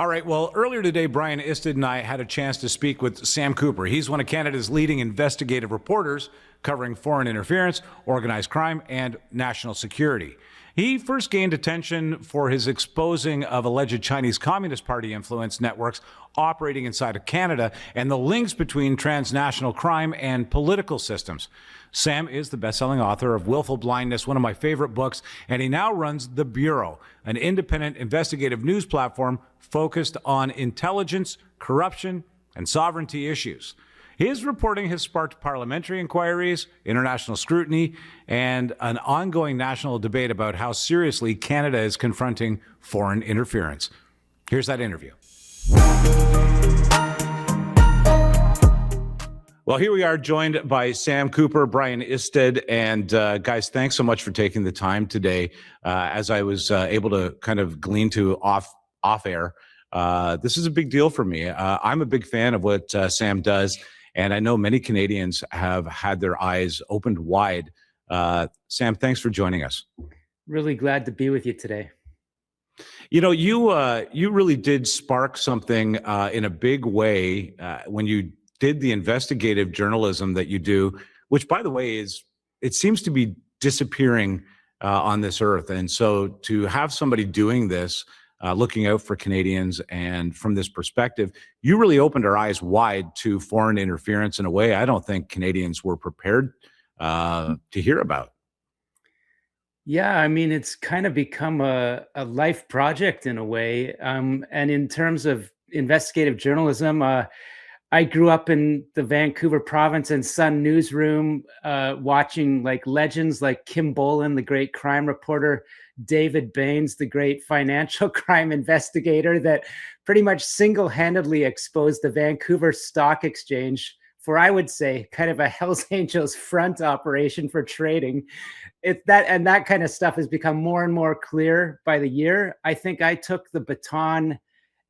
All right. Well, earlier today, Brian Isted and I had a chance to speak with Sam Cooper. He's one of Canada's leading investigative reporters covering foreign interference, organized crime, and national security. He first gained attention for his exposing of alleged Chinese Communist Party influence networks operating inside of Canada and the links between transnational crime and political systems. Sam is the best-selling author of Wilful Blindness, one of my favorite books, and he now runs The Bureau, an independent investigative news platform focused on intelligence, corruption, and sovereignty issues. His reporting has sparked parliamentary inquiries, international scrutiny, and an ongoing national debate about how seriously Canada is confronting foreign interference. Here's that interview. Well, here we are joined by Sam Cooper, Brian Isted, and guys, thanks so much for taking the time today. As I was able to kind of glean to off air, this is a big deal for me. I'm a big fan of what Sam does. And I know many Canadians have had their eyes opened wide. Sam, thanks for joining us. Really glad to be with you today. You know, you really did spark something in a big way when you did the investigative journalism that you do, which, by the way, it seems to be disappearing on this earth. And so to have somebody doing this, looking out for Canadians, and from this perspective, you really opened our eyes wide to foreign interference in a way I don't think Canadians were prepared to hear about. Yeah, I mean, it's kind of become a life project in a way. And in terms of investigative journalism, I grew up in the Vancouver Province and Sun newsroom, watching like legends like Kim Bolan, the great crime reporter, David Baines, the great financial crime investigator that pretty much single-handedly exposed the Vancouver Stock Exchange for, I would say, kind of a Hells Angels front operation for trading. That kind of stuff has become more and more clear by the year. I think I took the baton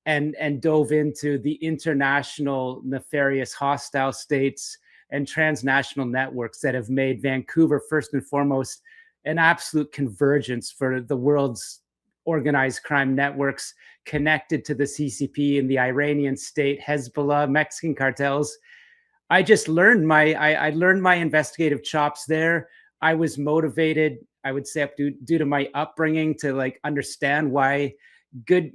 and dove into the international, nefarious, hostile states and transnational networks that have made Vancouver, first and foremost, an absolute convergence for the world's organized crime networks connected to the CCP and the Iranian state, Hezbollah, Mexican cartels. I just learned I learned my investigative chops there. I was motivated, I would say, due to my upbringing, to like understand why good,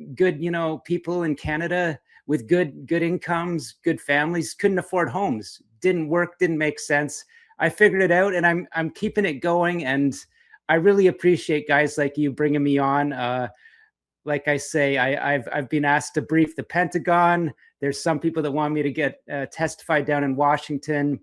people in Canada with good incomes, good families couldn't afford homes, didn't work, didn't make sense. I figured it out, and I'm keeping it going. And I really appreciate guys like you bringing me on. Like I say, I've been asked to brief the Pentagon. There's some people that want me to get testify down in Washington,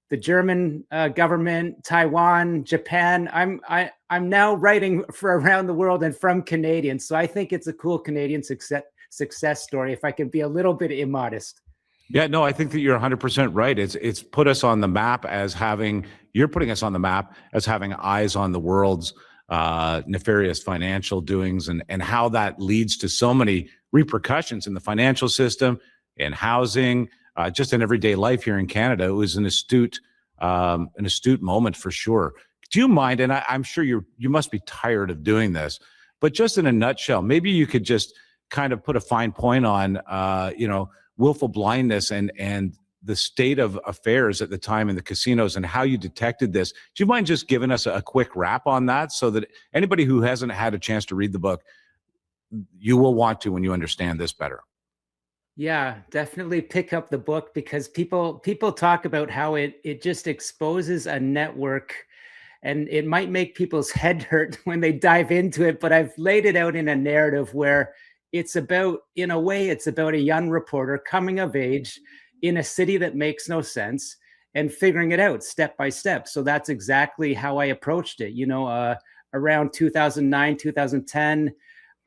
the German government, Taiwan, Japan. I'm now writing for around the world and from Canadians. So I think it's a cool Canadian success story, if I can be a little bit immodest. Yeah, no, I think that you're 100% right. It's put us on the map as having, you're putting us on the map as having eyes on the world's nefarious financial doings, and how that leads to so many repercussions in the financial system, in housing, just in everyday life here in Canada. It was an astute moment for sure. Do you mind, and I'm sure you must be tired of doing this, but just in a nutshell, maybe you could just kind of put a fine point on, willful blindness and the state of affairs at the time in the casinos and how you detected this. Do you mind just giving us a quick wrap on that, so that anybody who hasn't had a chance to read the book, you will want to when you understand this better? Yeah, definitely pick up the book, because people talk about how it just exposes a network, and it might make people's head hurt when they dive into it. But I've laid it out in a narrative where it's about, in a way, it's about a young reporter coming of age in a city that makes no sense and figuring it out step by step. So that's exactly how I approached it. Around 2009, 2010,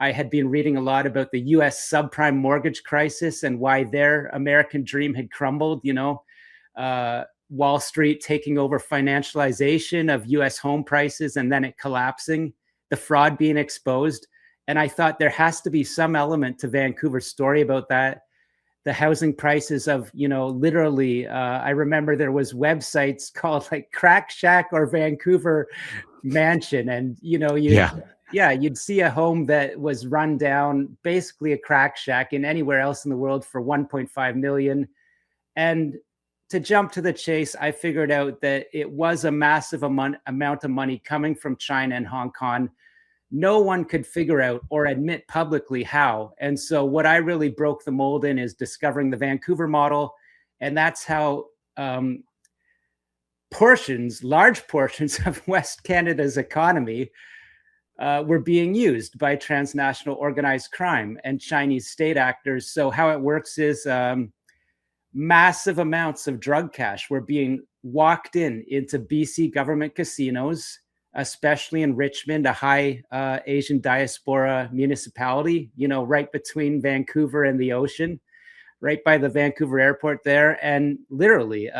I had been reading a lot about the US subprime mortgage crisis and why their American dream had crumbled, Wall Street taking over financialization of US home prices and then it collapsing, the fraud being exposed. And I thought there has to be some element to Vancouver's story about that. The housing prices of, literally, I remember there was websites called like Crack Shack or Vancouver Mansion. And, yeah, you'd see a home that was run down, basically a crack shack in anywhere else in the world for 1.5 million. And to jump to the chase, I figured out that it was a massive amount of money coming from China and Hong Kong. No one could figure out or admit publicly how. And so what I really broke the mold in is discovering the Vancouver model. And that's how large portions of West Canada's economy were being used by transnational organized crime and Chinese state actors. So how it works is massive amounts of drug cash were being walked into BC government casinos, especially in Richmond, a high Asian diaspora municipality, right between Vancouver and the ocean, right by the Vancouver airport there. And literally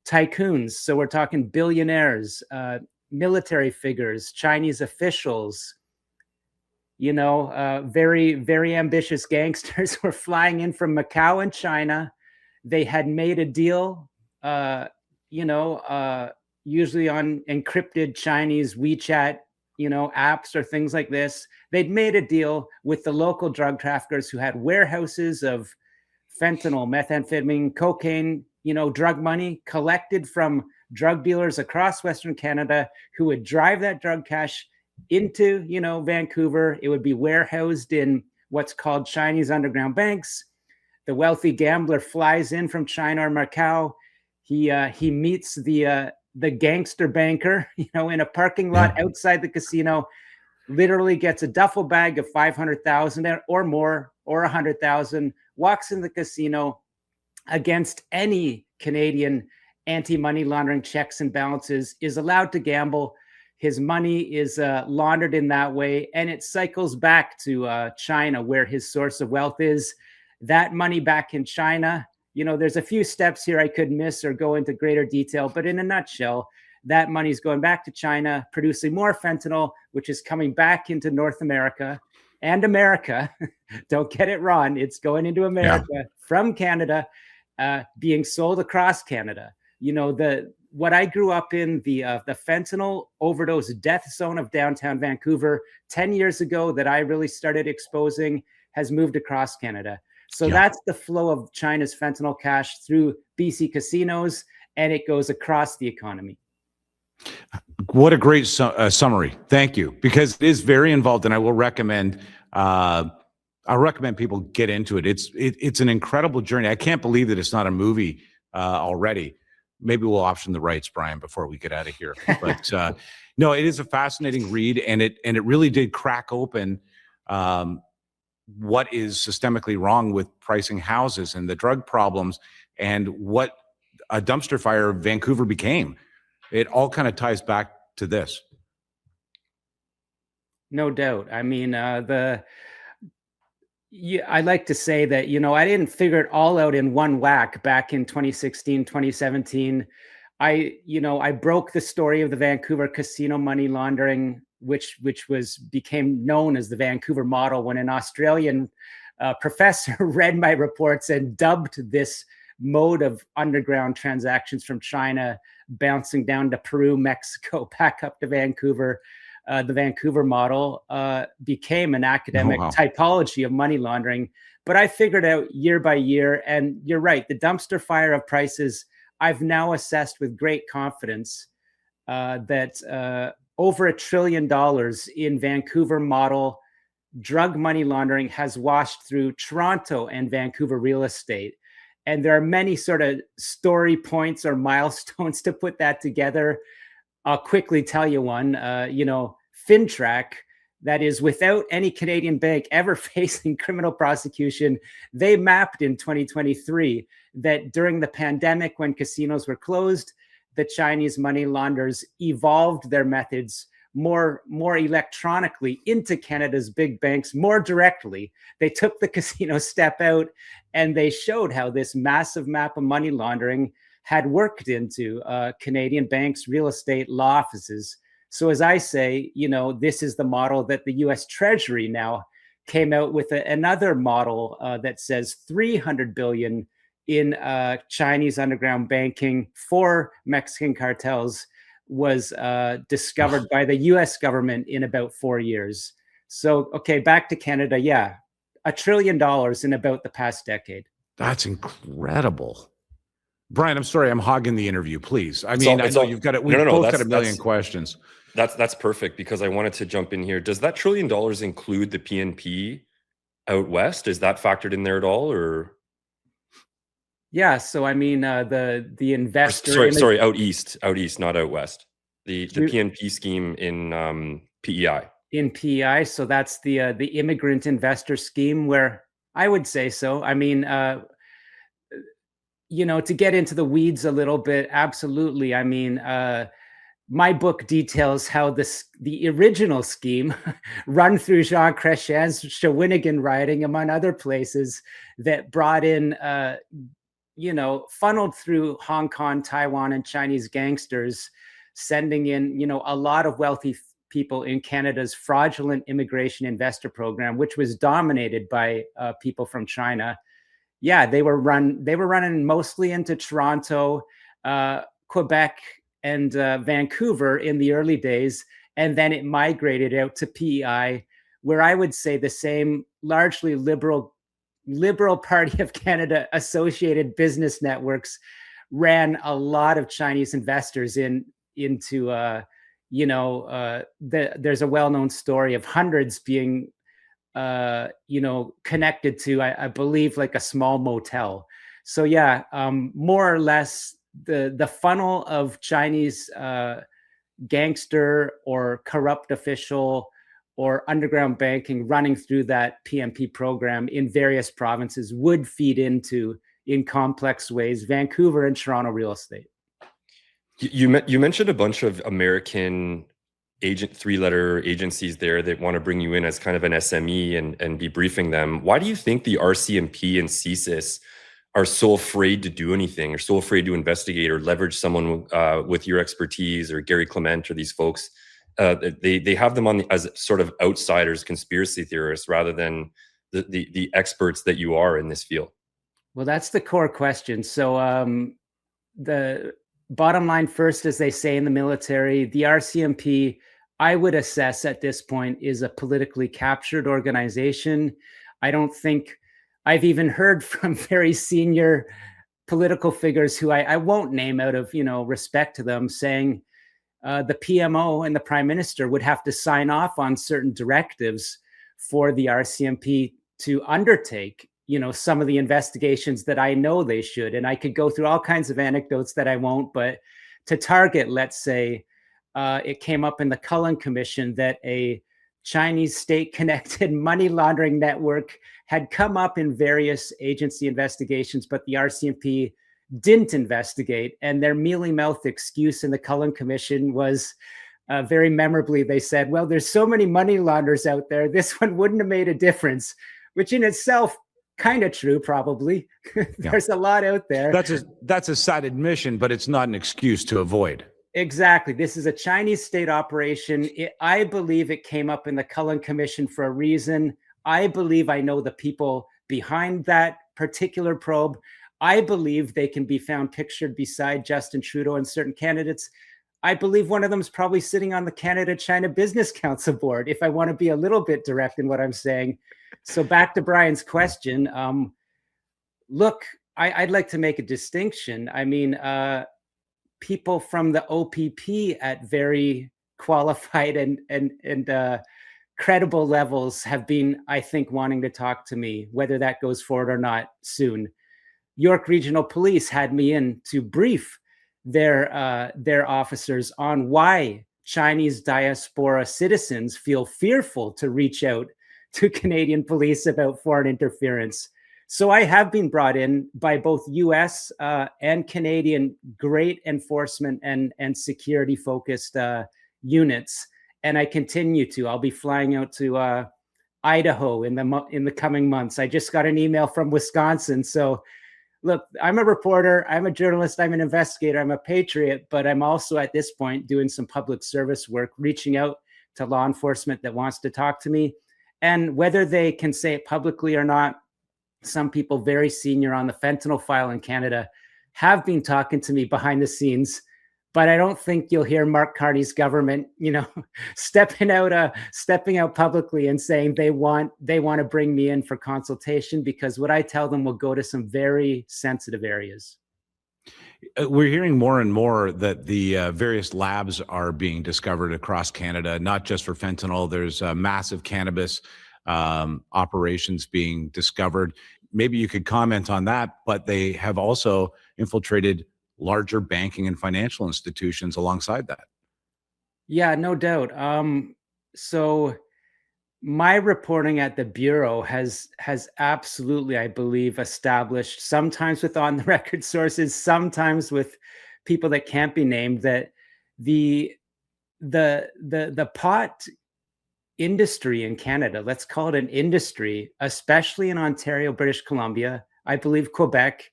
tycoons. So we're talking billionaires, military figures, Chinese officials, very, very ambitious gangsters were flying in from Macau and China. They had made a deal, usually on encrypted Chinese WeChat, apps or things like this. They'd made a deal with the local drug traffickers who had warehouses of fentanyl, methamphetamine, cocaine, drug money collected from drug dealers across Western Canada who would drive that drug cash into, Vancouver. It would be warehoused in what's called Chinese underground banks. The wealthy gambler flies in from China or Macau. He meets the gangster banker, in a parking lot outside the casino, literally gets a duffel bag of 500,000 or more, or 100,000, walks in the casino against any Canadian anti-money laundering checks and balances, is allowed to gamble. His money is laundered in that way, and it cycles back to China, where his source of wealth is. That money back in China, there's a few steps here I could miss or go into greater detail, but in a nutshell, that money is going back to China, producing more fentanyl, which is coming back into North America and America. Don't get it wrong. It's going into America from Canada, being sold across Canada. What I grew up in, the fentanyl overdose death zone of downtown Vancouver 10 years ago that I really started exposing has moved across Canada. So that's the flow of China's fentanyl cash through BC casinos, and it goes across the economy. What a great summary. Thank you, because it is very involved, and I will recommend people get into it. It's an incredible journey. I can't believe that it's not a movie already. Maybe we'll option the rights, Brian, before we get out of here. But no, it is a fascinating read, and it really did crack open what is systemically wrong with pricing houses and the drug problems and what a dumpster fire Vancouver became. It all kind of ties back to this. No doubt. I mean, I like to say that, I didn't figure it all out in one whack back in 2016, 2017. I broke the story of the Vancouver casino money laundering, which became known as the Vancouver model, when an Australian professor read my reports and dubbed this mode of underground transactions from China bouncing down to Peru, Mexico, back up to Vancouver. The Vancouver model became an academic typology of money laundering. But I figured out year by year, and you're right, the dumpster fire of prices, I've now assessed with great confidence that over $1 trillion in Vancouver model drug money laundering has washed through Toronto and Vancouver real estate. And there are many sort of story points or milestones to put that together. I'll quickly tell you one, FinTrack, that is without any Canadian bank ever facing criminal prosecution. They mapped in 2023 that during the pandemic, when casinos were closed, the Chinese money launderers evolved their methods more electronically into Canada's big banks more directly. They took the casino step out, and they showed how this massive map of money laundering had worked into Canadian banks, real estate, law offices. So as I say, this is the model that the US Treasury now came out with another model that says 300 billion in Chinese underground banking for Mexican cartels. was discovered by the US government in about 4 years. So, okay, back to Canada. Yeah, $1 trillion in about the past decade. That's incredible. Brian, I'm sorry, I'm hogging the interview. Please. I It's mean, all, I it's know all, you've got it. no, We've no, no, both got a million questions. That's perfect, because I wanted to jump in here. Does that $1 trillion include the PNP out west? Is that factored in there at all, or? Yeah, so I mean, the investor. Sorry, out east, not out west. The PNP scheme in PEI. In PEI, so that's the immigrant investor scheme, where I would say so. I mean, you know, to get into the weeds a little bit, absolutely. I mean, my book details how the original scheme, run through Jean Chrétien's Shawinigan riding, among other places, that brought in, you know, funneled through Hong Kong, Taiwan, and Chinese gangsters, sending in, you know, a lot of wealthy people in Canada's fraudulent immigration investor program, which was dominated by people from China. Yeah, they were running mostly into Toronto, Quebec, and Vancouver in the early days, and then it migrated out to PEI, where I would say the same largely Liberal Party of Canada associated business networks ran a lot of Chinese investors into you know, there's a well-known story of hundreds being you know, connected to, I believe, like a small motel. So yeah, more or less the funnel of Chinese gangster or corrupt official or underground banking running through that PMP program in various provinces would feed into, in complex ways, Vancouver and Toronto real estate. You mentioned a bunch of American three-letter agencies there that want to bring you in as kind of an SME and be briefing them. Why do you think the RCMP and CSIS are so afraid to do anything, or so afraid to investigate or leverage someone with your expertise, or Gary Clement, or these folks? They have them on as sort of outsiders, conspiracy theorists, rather than the experts that you are in this field. Well, that's the core question. So the bottom line first, as they say in the military, the RCMP, I would assess at this point, is a politically captured organization. I don't think I've even heard from very senior political figures who I won't name out of, you know, respect to them, saying the PMO and the Prime Minister would have to sign off on certain directives for the RCMP to undertake, you know, some of the investigations that I know they should. And I could go through all kinds of anecdotes that I won't, but to target, let's say, it came up in the Cullen Commission that a Chinese state-connected money laundering network had come up in various agency investigations, but the RCMP didn't investigate. And their mealy-mouthed excuse in the Cullen Commission was, very memorably, they said, well, there's so many money launderers out there, this one wouldn't have made a difference, which in itself, kind of true, probably. There's a lot out there. That's a sad admission, but it's not an excuse to avoid. Exactly. This is a Chinese state operation. I believe it came up in the Cullen Commission for a reason. I believe I know the people behind that particular probe. I believe they can be found pictured beside Justin Trudeau and certain candidates. I believe one of them is probably sitting on the Canada-China Business Council board, if I want to be a little bit direct in what I'm saying. So back to Brian's question. Look, I'd like to make a distinction. I mean, people from the OPP at very qualified and credible levels have been, I think, wanting to talk to me, whether that goes forward or not soon. York Regional Police had me in to brief their officers on why Chinese diaspora citizens feel fearful to reach out to Canadian police about foreign interference. So I have been brought in by both US and Canadian great enforcement and security focused units. And I continue to. I'll be flying out to Idaho in the coming months. I just got an email from Wisconsin. So look, I'm a reporter, I'm a journalist, I'm an investigator, I'm a patriot, but I'm also at this point doing some public service work, reaching out to law enforcement that wants to talk to me. And whether they can say it publicly or not, some people very senior on the fentanyl file in Canada have been talking to me behind the scenes, but I don't think you'll hear Mark Carney's government, stepping out publicly and saying they want to bring me in for consultation, because what I tell them will go to some very sensitive areas. We're hearing more and more that the various labs are being discovered across Canada, not just for fentanyl. There's massive cannabis operations being discovered. Maybe you could comment on that, but they have also infiltrated larger banking and financial institutions alongside that. Yeah, no doubt. So my reporting at the Bureau has absolutely, I believe, established, sometimes with on the record sources, sometimes with people that can't be named, that the pot industry in Canada, let's call it an industry, especially in Ontario, British Columbia, I believe Quebec,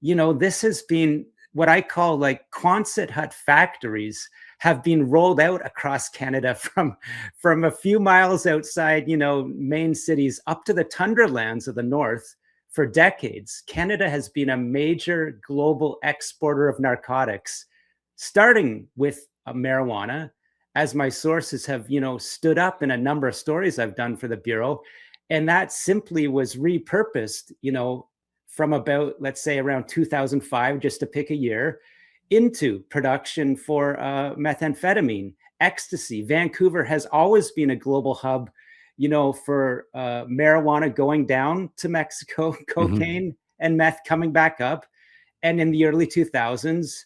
this has been what I call like Quonset hut factories have been rolled out across Canada from a few miles outside, main cities up to the tundra lands of the north for decades. Canada has been a major global exporter of narcotics, starting with marijuana, as my sources have, stood up in a number of stories I've done for the Bureau. And that simply was repurposed, from about, let's say, around 2005, just to pick a year, into production for methamphetamine, ecstasy. Vancouver has always been a global hub, for marijuana going down to Mexico, cocaine and meth coming back up. And in the early 2000s,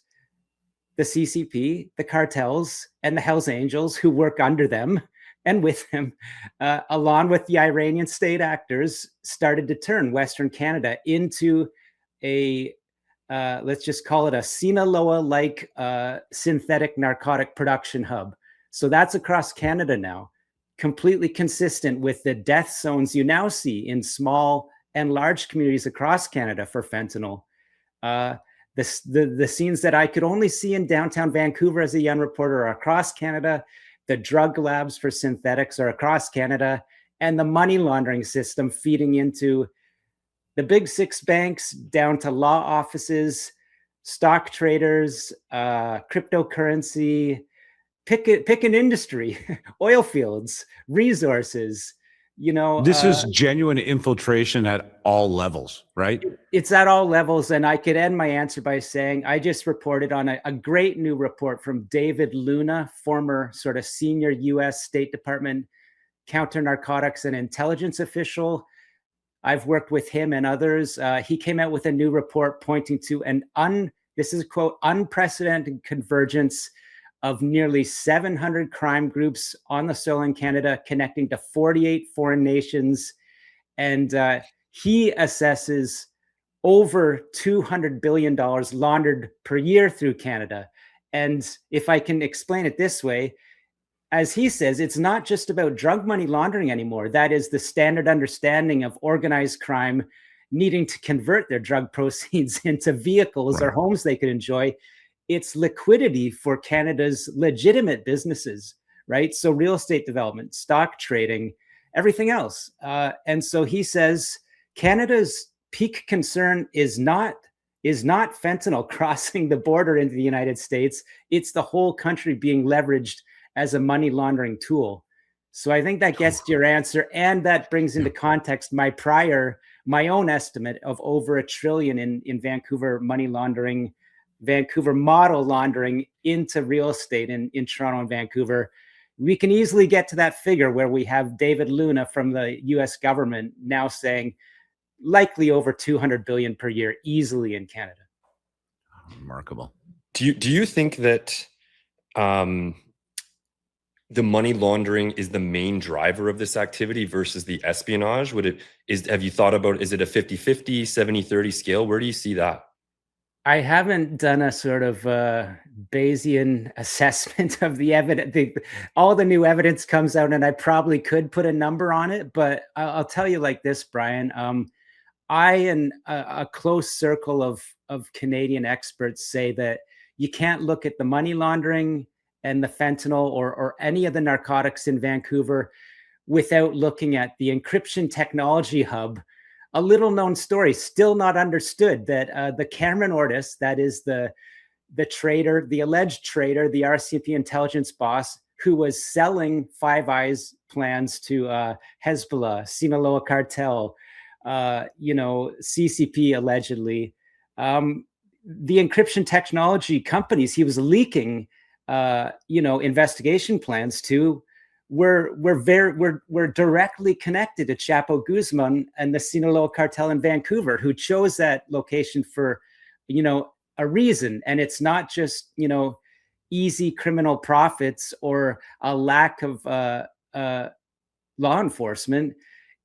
the CCP, the cartels, and the Hells Angels who work under them and with them, along with the Iranian state actors, started to turn Western Canada into a let's just call it a Sinaloa-like synthetic narcotic production hub. So that's across Canada now, completely consistent with the death zones you now see in small and large communities across Canada for fentanyl. The scenes that I could only see in downtown Vancouver as a young reporter are across Canada. The drug labs for synthetics are across Canada, and the money laundering system feeding into the big six banks down to law offices, stock traders, cryptocurrency, pick an industry, oil fields, resources. This is genuine infiltration at all levels, right? It's at all levels. And I could end my answer by saying I just reported on a great new report from David Luna, former sort of senior U.S. State Department counter-narcotics and intelligence official. I've worked with him and others. He came out with a new report pointing to this is a quote, unprecedented convergence of nearly 700 crime groups on the soil in Canada, connecting to 48 foreign nations. And he assesses over $200 billion laundered per year through Canada. And if I can explain it this way, as he says, it's not just about drug money laundering anymore. That is the standard understanding of organized crime needing to convert their drug proceeds into vehicles or homes they could enjoy. It's liquidity for Canada's legitimate businesses, right? So real estate development, stock trading, everything else. And so he says Canada's peak concern is not fentanyl crossing the border into the United States. It's the whole country being leveraged as a money laundering tool. So I think that gets to your answer. And that brings into context my own estimate of over $1 trillion in Vancouver money laundering, Vancouver model laundering into real estate in Toronto and Vancouver. We can easily get to that figure where we have David Luna from the US government now saying likely over 200 billion per year easily in Canada. Remarkable. Do you think that the money laundering is the main driver of this activity versus the espionage? Have you thought about, is it a 50-50, 70-30 scale? Where do you see that? I haven't done a sort of Bayesian assessment of the evidence. All the new evidence comes out and I probably could put a number on it, but I'll tell you like this, Brian. I and a close circle of Canadian experts say that you can't look at the money laundering and the fentanyl or any of the narcotics in Vancouver without looking at the encryption technology hub. A little known story, still not understood, that the Cameron Ortis, that is the the traitor, the alleged traitor, the RCMP intelligence boss who was selling Five Eyes plans to Hezbollah, Sinaloa cartel, CCP allegedly. The encryption technology companies he was leaking, investigation plans to were directly connected to Chapo Guzman and the Sinaloa cartel in Vancouver, who chose that location for, a reason. And it's not just, easy criminal profits or a lack of law enforcement.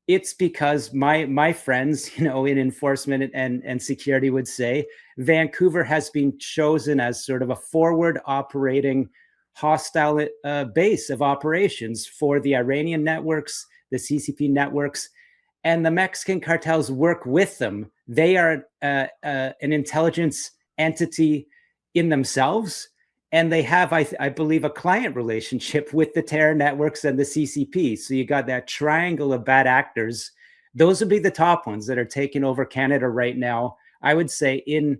It's because my friends, in enforcement and security would say Vancouver has been chosen as sort of a forward operating hostile base of operations for the Iranian networks, the CCP networks, and the Mexican cartels work with them. They are an intelligence entity in themselves, and they have, I believe, a client relationship with the terror networks and the CCP. So you got that triangle of bad actors. Those would be the top ones that are taking over Canada right now. I would say in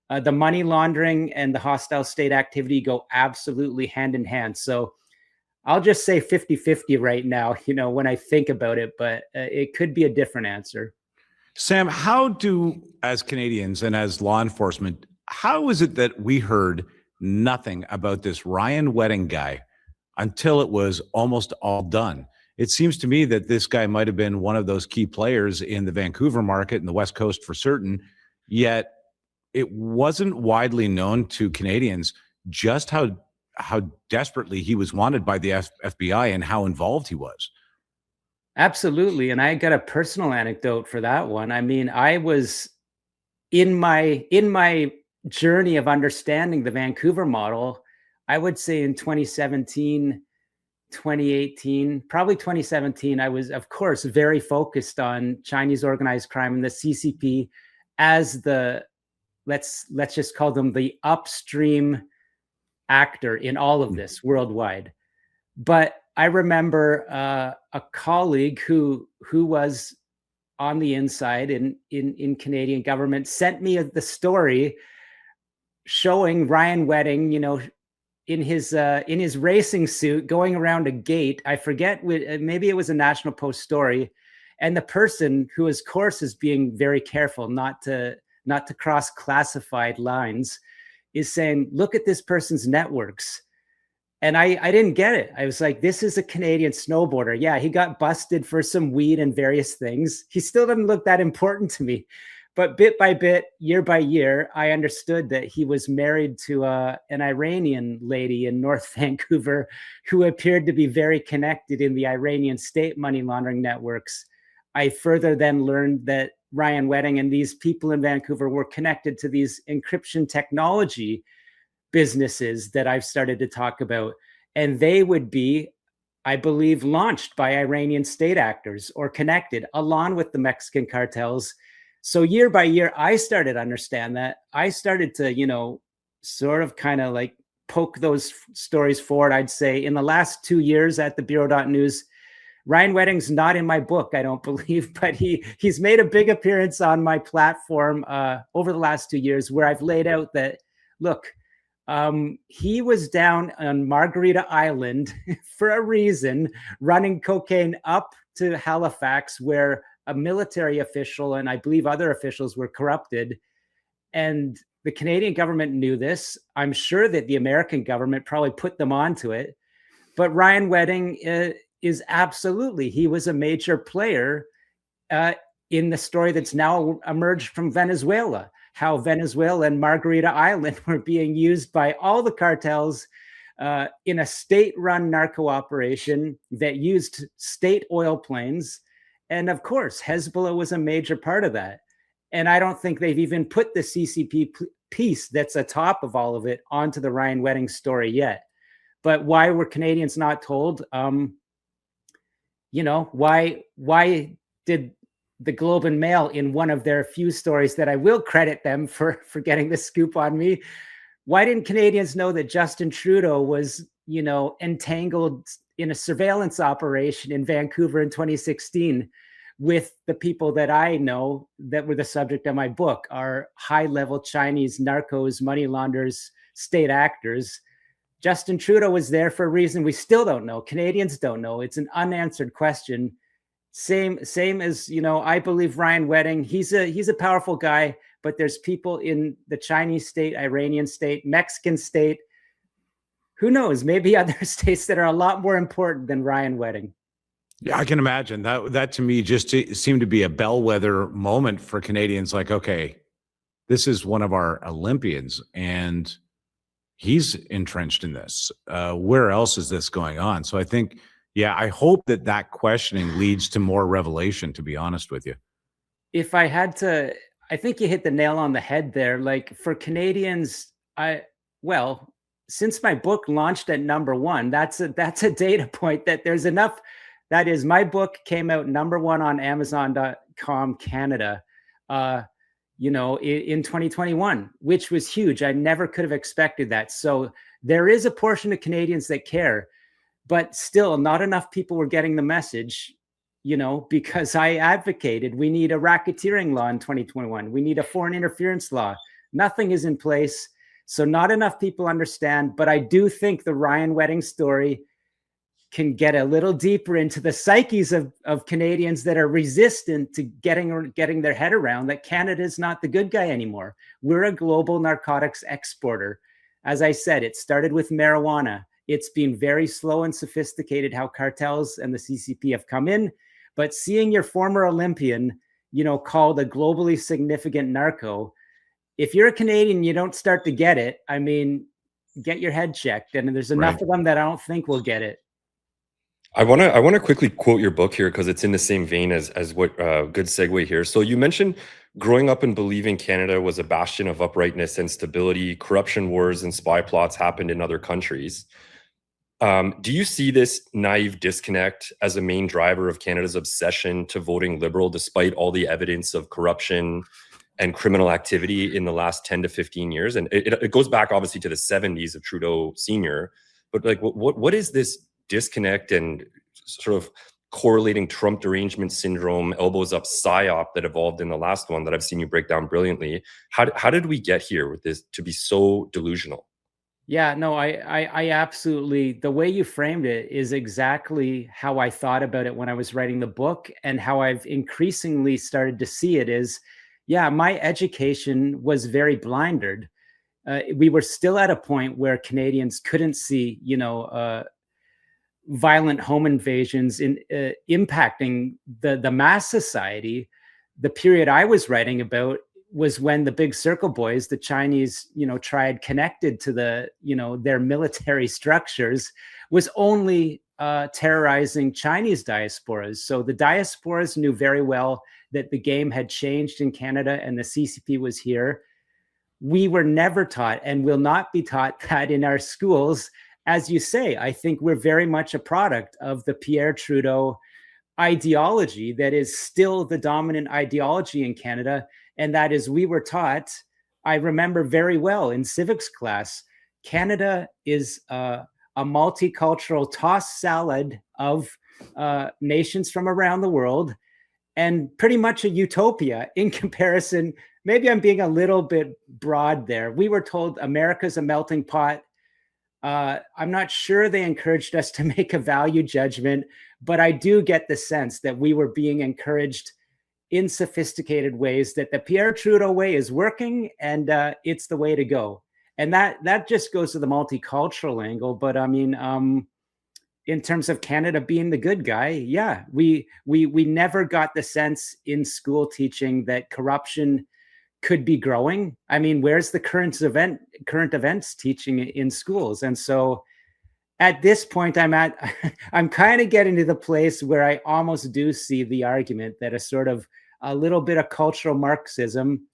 the money laundering and the hostile state activity go absolutely hand in hand. So I'll just say 50-50 right now, when I think about it, but it could be a different answer. Sam, how do, as Canadians and as law enforcement, how is it that we heard nothing about this Ryan Wedding guy until it was almost all done? It seems to me that this guy might have been one of those key players in the Vancouver market and the West Coast for certain, yet it wasn't widely known to Canadians just how desperately he was wanted by the FBI and how involved he was. Absolutely. And I got a personal anecdote for that one. I mean, I was in my journey of understanding the Vancouver model, I would say in 2017, 2018, probably 2017, I was, of course, very focused on Chinese organized crime and the CCP as the, let's just call them the upstream actor in all of this worldwide. But I remember a colleague who was on the inside in Canadian government sent me the story showing Ryan Wedding, in his racing suit going around a gate. I forget, maybe it was a National Post story, and the person who, of course, is being very careful not to cross classified lines, is saying, "Look at this person's networks." And I didn't get it. I was like, this is a Canadian snowboarder. Yeah, he got busted for some weed and various things. He still didn't look that important to me. But bit by bit, year by year, I understood that he was married to an Iranian lady in North Vancouver who appeared to be very connected in the Iranian state money laundering networks. I further then learned that Ryan Wedding and these people in Vancouver were connected to these encryption technology businesses that I've started to talk about. And they would be, I believe, launched by Iranian state actors or connected along with the Mexican cartels. So year by year, I started to understand that. I started to, sort of kind of like poke those stories forward. I'd say in the last 2 years at the Bureau.News, Ryan Wedding's not in my book, I don't believe, but he's made a big appearance on my platform over the last 2 years, where I've laid out that, look, he was down on Margarita Island for a reason, running cocaine up to Halifax, where a military official and I believe other officials were corrupted. And the Canadian government knew this. I'm sure that the American government probably put them onto it. But Ryan Wedding is absolutely, he was a major player in the story that's now emerged from Venezuela, how Venezuela and Margarita Island were being used by all the cartels in a state-run narco operation that used state oil planes. And of course, Hezbollah was a major part of that. And I don't think they've even put the CCP piece that's atop of all of it onto the Ryan Wedding story yet. But why were Canadians not told? Why did the Globe and Mail, in one of their few stories that I will credit them for getting the scoop on me, why didn't Canadians know that Justin Trudeau was, entangled in a surveillance operation in Vancouver in 2016 with the people that I know that were the subject of my book, are high-level Chinese narcos, money launderers, state actors. Justin Trudeau was there for a reason we still don't know. Canadians don't know. It's an unanswered question. Same as, you know, I believe Ryan Wedding, he's a powerful guy, but there's people in the Chinese state, Iranian state, Mexican state, who knows, maybe other states that are a lot more important than Ryan Wedding. Yeah, I can imagine that to me just seemed to be a bellwether moment for Canadians. Like, okay, this is one of our Olympians and he's entrenched in this. Where else is this going on? So I think, yeah, I hope that questioning leads to more revelation, to be honest with you. If I had to, I think you hit the nail on the head there. Like for Canadians, since my book launched at #1, that's a data point that there's enough. That is, my book came out #1 on Amazon.com Canada, you know, in 2021, which was huge. I never could have expected that. So there is a portion of Canadians that care, but still not enough people were getting the message, you know, because I advocated we need a racketeering law in 2021. We need a foreign interference law. Nothing is in place. So not enough people understand, but I do think the Ryan Wedding story can get a little deeper into the psyches of Canadians that are resistant to getting their head around that Canada is not the good guy anymore. We're a global narcotics exporter. As I said, it started with marijuana. It's been very slow and sophisticated how cartels and the CCP have come in, but seeing your former Olympian, you know, called a globally significant narco, if you're a Canadian, you don't start to get it. I mean, get your head checked. And there's enough of them that I don't think will get it. I want to quickly quote your book here because it's in the same vein as what good segue here. So you mentioned growing up and believing Canada was a bastion of uprightness and stability. Corruption, wars, and spy plots happened in other countries. Do you see this naive disconnect as a main driver of Canada's obsession to voting Liberal, despite all the evidence of corruption and criminal activity in the last 10 to 15 years? And it goes back obviously to the 70s of Trudeau Sr. But like, what is this disconnect and sort of correlating Trump derangement syndrome, elbows up psyop that evolved in the last one that I've seen you break down brilliantly? How did we get here with this to be so delusional? Yeah, no, I absolutely, the way you framed it is exactly how I thought about it when I was writing the book, and how I've increasingly started to see it is, yeah, my education was very blinded. We were still at a point where Canadians couldn't see, you know, violent home invasions impacting the mass society. The period I was writing about was when the Big Circle boys, the Chinese, you know, triad connected to the, you know, their military structures, was only terrorizing Chinese diasporas. So the diasporas knew very well that the game had changed in Canada and the CCP was here. We were never taught and will not be taught that in our schools. As you say, I think we're very much a product of the Pierre Trudeau ideology that is still the dominant ideology in Canada. And that is, we were taught, I remember very well in civics class, Canada is a multicultural tossed salad of nations from around the world, and pretty much a utopia in comparison. Maybe I'm being a little bit broad there. We were told America's a melting pot. I'm not sure they encouraged us to make a value judgment, but I do get the sense that we were being encouraged in sophisticated ways that the Pierre Trudeau way is working, and it's the way to go. And that just goes to the multicultural angle. But I mean, in terms of Canada being the good guy, yeah, we never got the sense in school teaching that corruption could be growing. I mean, where's the current events teaching in schools? And so at this point, I'm kind of getting to the place where I almost do see the argument that a little bit of cultural Marxism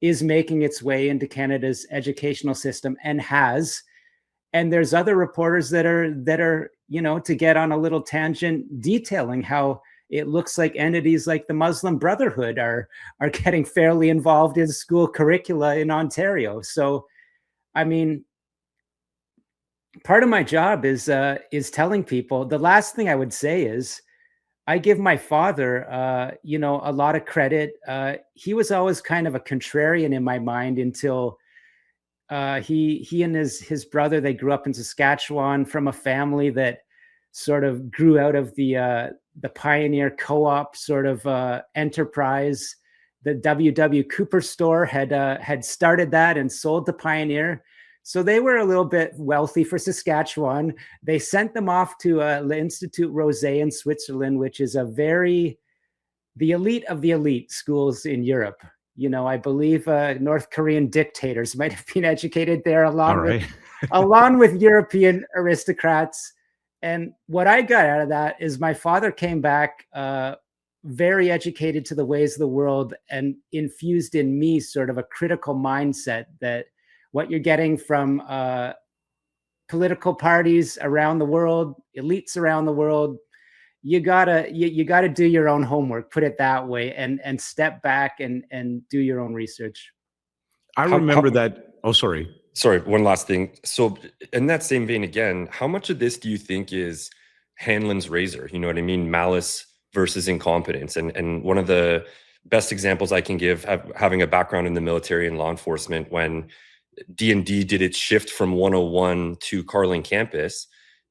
is making its way into Canada's educational system, and has. And there's other reporters that are, you know, to get on a little tangent, detailing how it looks like entities like the Muslim Brotherhood are getting fairly involved in school curricula in Ontario. So, I mean, part of my job is telling people. The last thing I would say is, I give my father, you know, a lot of credit. He was always kind of a contrarian in my mind until He and his brother, they grew up in Saskatchewan from a family that sort of grew out of the pioneer co-op sort of enterprise. The W.W. Cooper store had started that and sold to Pioneer. So they were a little bit wealthy for Saskatchewan. They sent them off to l'Institut Rosé in Switzerland, which is the elite of the elite schools in Europe. You know, I believe North Korean dictators might have been educated there along with European aristocrats. And what I got out of that is my father came back very educated to the ways of the world and infused in me sort of a critical mindset that what you're getting from political parties around the world, elites around the world, you gotta do your own homework, put it that way, and step back and do your own research. I remember that. Oh, sorry. Sorry, one last thing. So in that same vein again, how much of this do you think is Hanlon's razor? You know what I mean? Malice versus incompetence. And one of the best examples I can give, having a background in the military and law enforcement, when D&D did its shift from 101 to Carling campus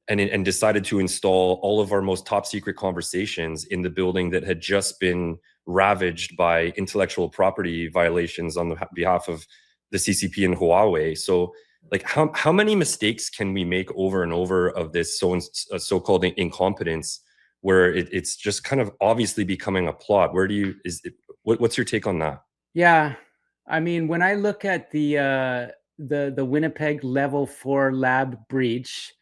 and decided to install all of our most top secret conversations in the building that had just been ravaged by intellectual property violations on the behalf of the CCP and Huawei. So like how many mistakes can we make over and over of this so-called incompetence where it's just kind of obviously becoming a plot? What's your take on that? Yeah. I mean, when I look at the Winnipeg Level 4 lab breach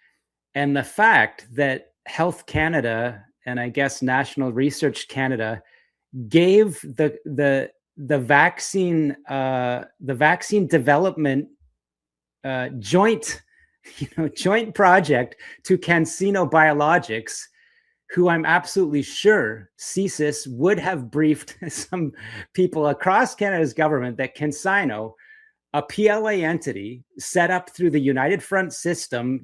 and the fact that Health Canada and I guess National Research Canada gave the vaccine development joint project to CanSino Biologics, who I'm absolutely sure CSIS would have briefed some people across Canada's government that CanSino, a PLA entity set up through the United Front system,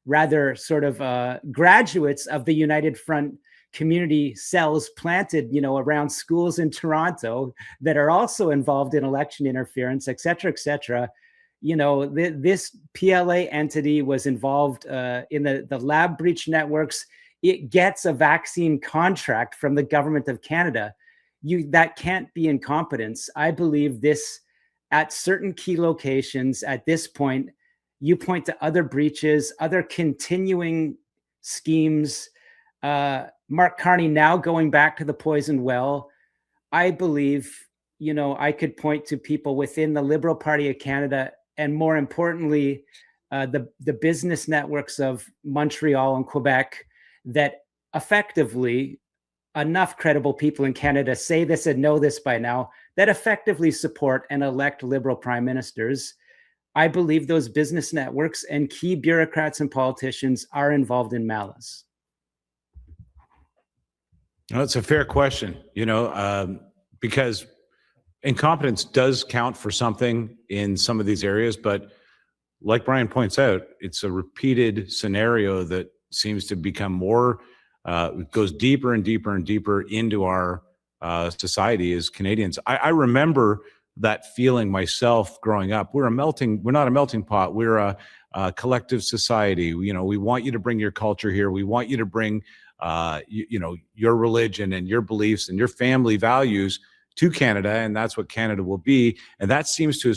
rather sort of graduates of the United Front community cells planted, around schools in Toronto that are also involved in election interference, et cetera, et cetera. This PLA entity was involved in the lab breach networks. It gets a vaccine contract from the government of Canada. That can't be incompetence. I believe this at certain key locations at this point. You point to other breaches, other continuing schemes. Mark Carney now going back to the poisoned well. I believe, I could point to people within the Liberal Party of Canada and more importantly, the business networks of Montreal and Quebec that effectively enough credible people in Canada say this and know this by now, that effectively support and elect Liberal prime ministers. I believe those business networks and key bureaucrats and politicians are involved in malice. Well, it's a fair question, because incompetence does count for something in some of these areas. But like Brian points out, it's a repeated scenario that seems to become more, goes deeper and deeper and deeper into our society as Canadians. I remember that feeling myself growing up. We're not a melting pot. We're a collective society. We want you to bring your culture here. We want you to bring, your religion and your beliefs and your family values to Canada. And that's what Canada will be. And that seems to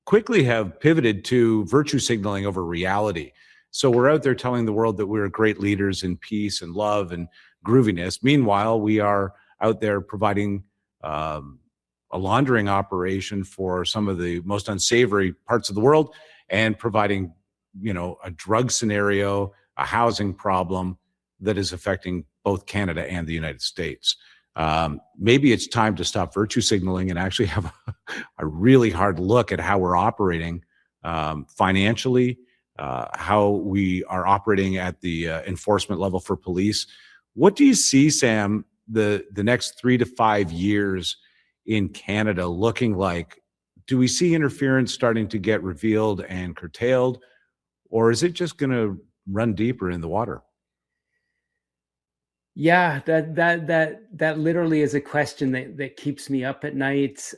quickly have pivoted to virtue signaling over reality. So we're out there telling the world that we're great leaders in peace and love and grooviness. Meanwhile, we are out there providing a laundering operation for some of the most unsavory parts of the world and providing, a drug scenario, a housing problem that is affecting both Canada and the United States. Maybe it's time to stop virtue signaling and actually have a really hard look at how we're operating financially, how we are operating at the enforcement level for police. What do you see, Sam, the next 3 to 5 years in Canada looking like? Do we see interference starting to get revealed and curtailed, or is it just going to run deeper in the water? Yeah, that literally is a question that keeps me up at night.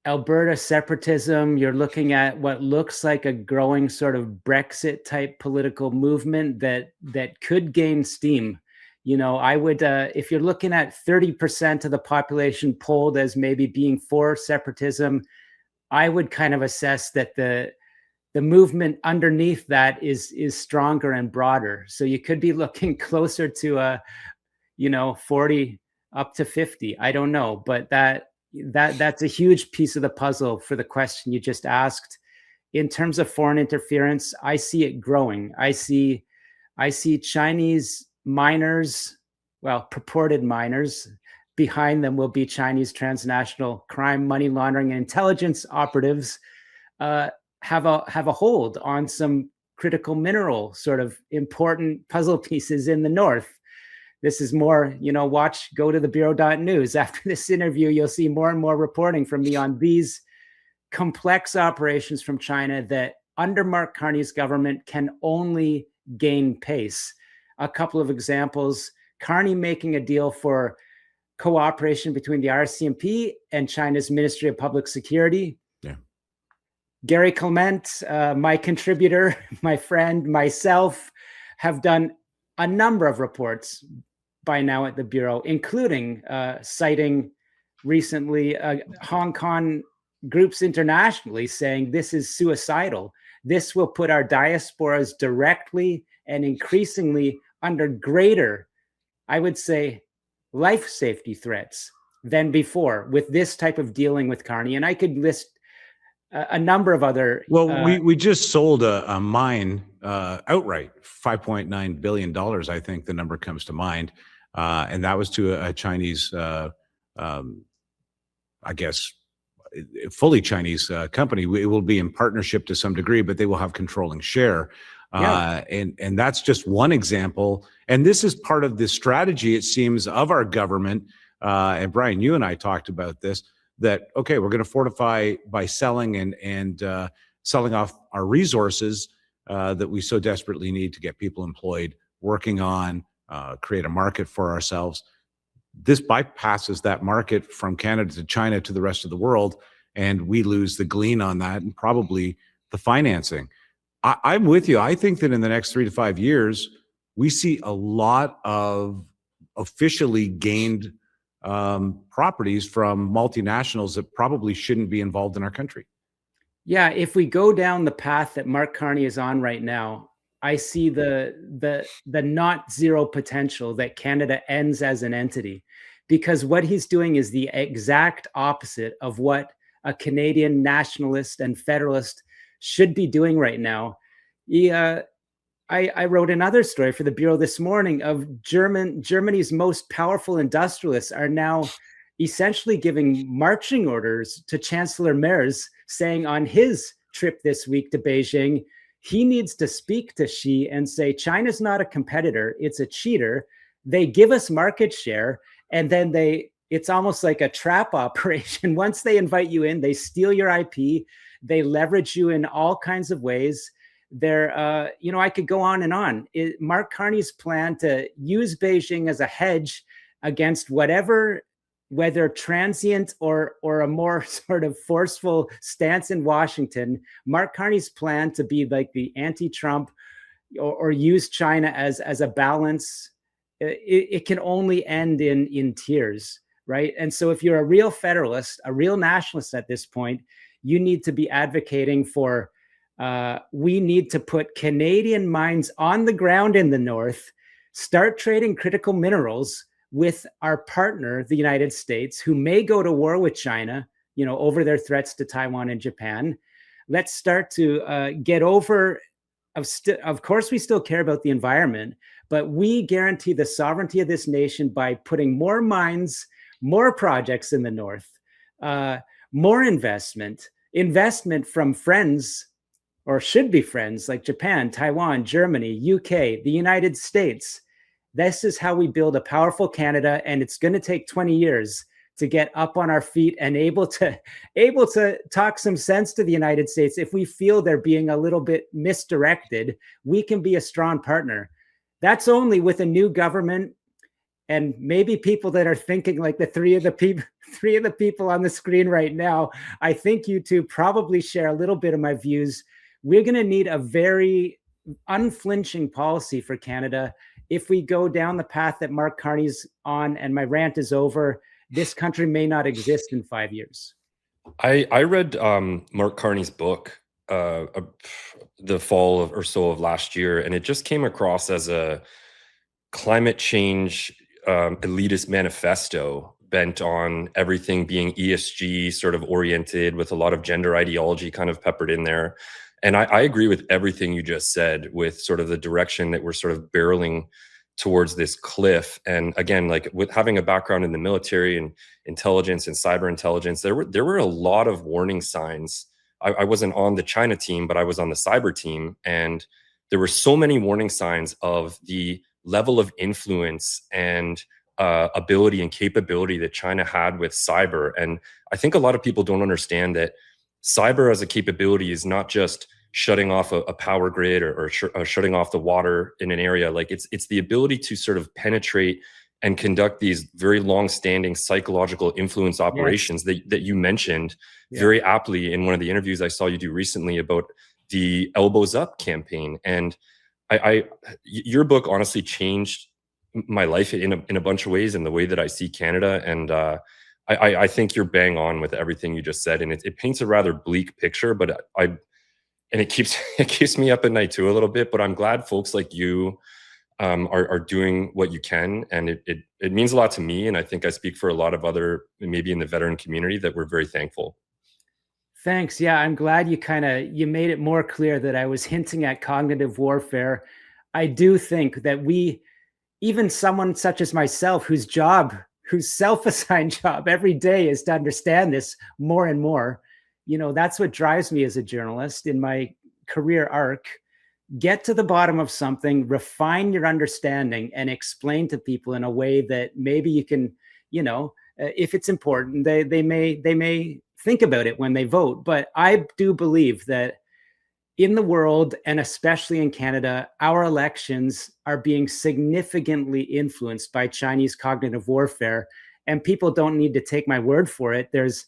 Alberta separatism. You're looking at what looks like a growing sort of Brexit type political movement that could gain steam. I would, if you're looking at 30% of the population polled as maybe being for separatism, I would kind of assess that the movement underneath that is stronger and broader. So you could be looking closer to 40 up to 50. I don't know, but that's a huge piece of the puzzle for the question you just asked. In terms of foreign interference, I see it growing. I see Chinese miners, well, purported miners. Behind them will be Chinese transnational crime, money laundering, and intelligence operatives have a hold on some critical mineral sort of important puzzle pieces in the north. This is more, go to the bureau.news. After this interview, you'll see more and more reporting from me on these complex operations from China that under Mark Carney's government can only gain pace. A couple of examples: Carney making a deal for cooperation between the RCMP and China's Ministry of Public Security. Yeah. Gary Clement, my contributor, my friend, myself, have done a number of reports by now at the Bureau, including citing recently Hong Kong groups internationally saying this is suicidal. This will put our diasporas directly and increasingly under greater, I would say, life safety threats than before with this type of dealing with Carney. And I could list a number of other. Well, we just sold a mine outright, $5.9 billion, I think the number comes to mind. And that was to a Chinese, I guess, fully Chinese company. It will be in partnership to some degree, but they will have controlling share. Yeah. And that's just one example. And this is part of the strategy, it seems, of our government. And Brian, you and I talked about this, that, okay, we're going to fortify by selling and selling off our resources that we so desperately need to get people employed, working on, create a market for ourselves. This bypasses that market from Canada to China to the rest of the world, and we lose the glean on that and probably the financing. I'm with you. I think that in the next 3 to 5 years, we see a lot of officially gained properties from multinationals that probably shouldn't be involved in our country. Yeah, if we go down the path that Mark Carney is on right now, I see the not zero potential that Canada ends as an entity, because what he's doing is the exact opposite of what a Canadian nationalist and federalist should be doing right now. I wrote another story for the Bureau this morning of Germany's most powerful industrialists are now essentially giving marching orders to Chancellor Merz, saying on his trip this week to Beijing, he needs to speak to Xi and say, China's not a competitor, it's a cheater. They give us market share, and then it's almost like a trap operation. Once they invite you in, they steal your IP, they leverage you in all kinds of ways. I could go on and on. Mark Carney's plan to use Beijing as a hedge against whether transient or a more sort of forceful stance in Washington, Mark Carney's plan to be like the anti-Trump or use China as a balance, it can only end in tears, right? And so if you're a real federalist, a real nationalist at this point, you need to be advocating for we need to put Canadian mines on the ground in the north, start trading critical minerals with our partner, the United States, who may go to war with China, over their threats to Taiwan and Japan. Let's start to get over. Of course, we still care about the environment, but we guarantee the sovereignty of this nation by putting more mines, more projects in the north, more investment from friends, or should be friends, like Japan, Taiwan, Germany, UK, the United States. This is how we build a powerful Canada, and it's going to take 20 years to get up on our feet and able to talk some sense to the United States. If we feel they're being a little bit misdirected, we can be a strong partner. That's only with a new government And maybe people that are thinking like the three of the people on the screen right now, I think you two probably share a little bit of my views. We're going to need a very unflinching policy for Canada. If we go down the path that Mark Carney's on, and my rant is over, this country may not exist in 5 years. I read Mark Carney's book the fall of, or so of last year, and it just came across as a climate change elitist manifesto bent on everything being ESG sort of oriented, with a lot of gender ideology kind of peppered in there. And I agree with everything you just said, with sort of the direction that we're sort of barreling towards this cliff. And again, like with having a background in the military and intelligence and cyber intelligence, there were a lot of warning signs. I wasn't on the China team, but I was on the cyber team, and there were so many warning signs of the level of influence and ability and capability that China had with cyber. And I think a lot of people don't understand that cyber as a capability is not just shutting off a power grid or shutting off the water in an area. Like it's the ability to sort of penetrate and conduct these very long-standing psychological influence operations that you mentioned very aptly in one of the interviews I saw you do recently about the Elbows Up campaign. And your book honestly changed my life in a bunch of ways, in the way that I see Canada. And I think you're bang on with everything you just said, and it paints a rather bleak picture, but it keeps me up at night too a little bit. But I'm glad folks like you are doing what you can, and it means a lot to me, and I think I speak for a lot of other, maybe in the veteran community, that we're very thankful. Thanks. Yeah, I'm glad you made it more clear that I was hinting at cognitive warfare. I do think that even someone such as myself, whose self-assigned job every day is to understand this more and more, that's what drives me as a journalist in my career arc. Get to the bottom of something, refine your understanding, and explain to people in a way that maybe you can, if it's important, they may think about it when they vote. But I do believe that in the world, and especially in Canada, our elections are being significantly influenced by Chinese cognitive warfare. And people don't need to take my word for it. There's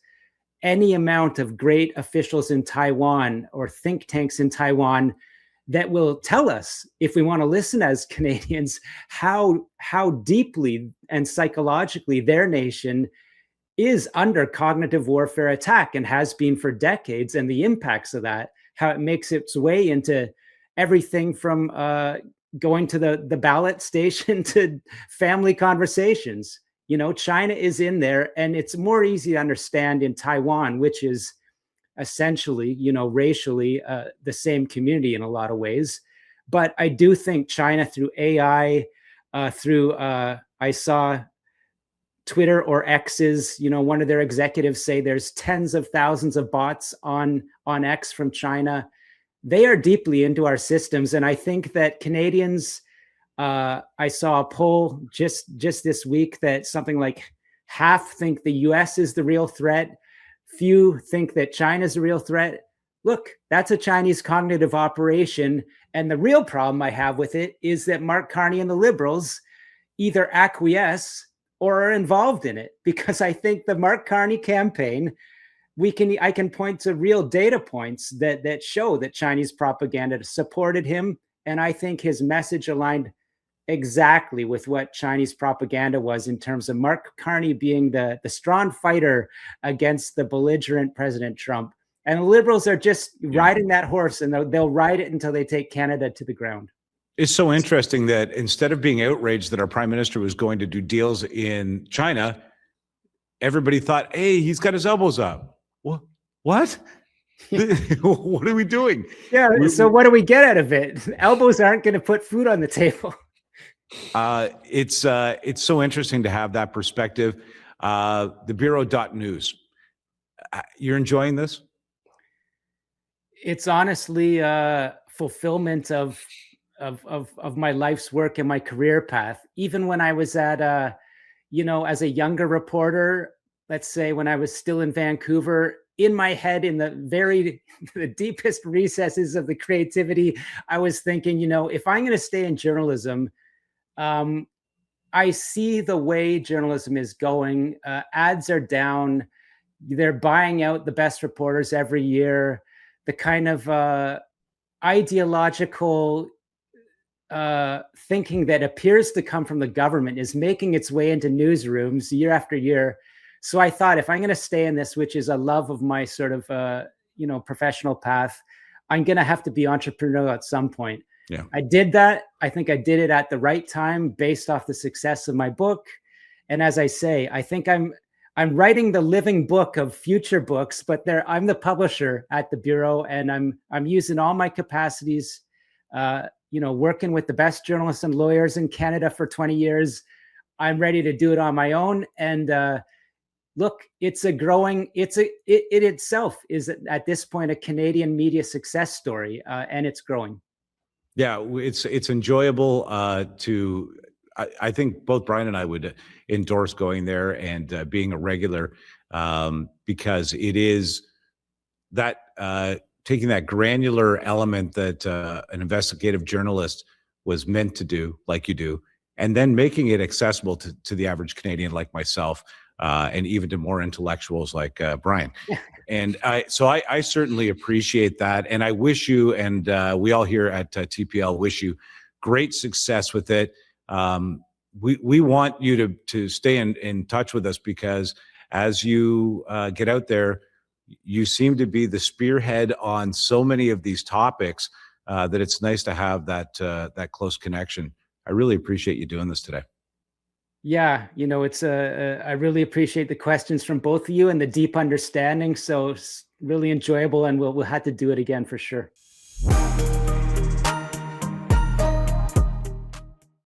any amount of great officials in Taiwan or think tanks in Taiwan that will tell us, if we want to listen as Canadians, how deeply and psychologically their nation is under cognitive warfare attack, and has been for decades, and the impacts of that, how it makes its way into everything from going to the ballot station to family conversations. China is in there, and it's more easy to understand in Taiwan, which is essentially, racially the same community in a lot of ways. But I do think China, through AI, I saw Twitter or X's, one of their executives say there's tens of thousands of bots on X from China. They are deeply into our systems. And I think that Canadians, I saw a poll just this week that something like half think the US is the real threat. Few think that China's a real threat. Look, that's a Chinese cognitive operation. And the real problem I have with it is that Mark Carney and the Liberals either acquiesce or are involved in it, because I think the Mark Carney campaign, I can point to real data points that show that Chinese propaganda supported him. And I think his message aligned exactly with what Chinese propaganda was, in terms of Mark Carney being the strong fighter against the belligerent President Trump. And the Liberals are just riding that horse, and they'll ride it until they take Canada to the ground. It's so interesting that instead of being outraged that our prime minister was going to do deals in China, everybody thought, hey, he's got his elbows up. What? What are we doing? Yeah. So what do we get out of it? Elbows aren't going to put food on the table. It's so interesting to have that perspective. The Bureau.news. You're enjoying this? It's honestly fulfillment of my life's work and my career path. Even when I was at, as a younger reporter, let's say when I was still in Vancouver, in my head, in the deepest recesses of the creativity, I was thinking, if I'm going to stay in journalism, I I see the way journalism is going. Ads are down. They're buying out the best reporters every year. The kind of ideological thinking that appears to come from the government is making its way into newsrooms year after year. So I thought, if I'm going to stay in this, which is a love of my sort of professional path, I'm going to have to be entrepreneurial at some point. Yeah. I did that. I think I did it at the right time based off the success of my book. And as I say, I think I'm writing the living book of future books, but I'm the publisher at the Bureau, and I'm using all my capacities, working with the best journalists and lawyers in Canada for 20 years. I'm ready to do it on my own. And look, it itself is at this point a Canadian media success story, and it's growing. Yeah, it's enjoyable I think both Brian and I would endorse going there and being a regular, because it is that taking that granular element that an investigative journalist was meant to do, like you do, and then making it accessible to the average Canadian like myself, and even to more intellectuals like Brian. And I certainly appreciate that. And I wish you, and we all here at TPL wish you great success with it. We want you to stay in touch with us, because as you get out there, you seem to be the spearhead on so many of these topics that it's nice to have that close connection. I really appreciate you doing this today. Yeah, it's I really appreciate the questions from both of you and the deep understanding. So it's really enjoyable, and we'll have to do it again for sure.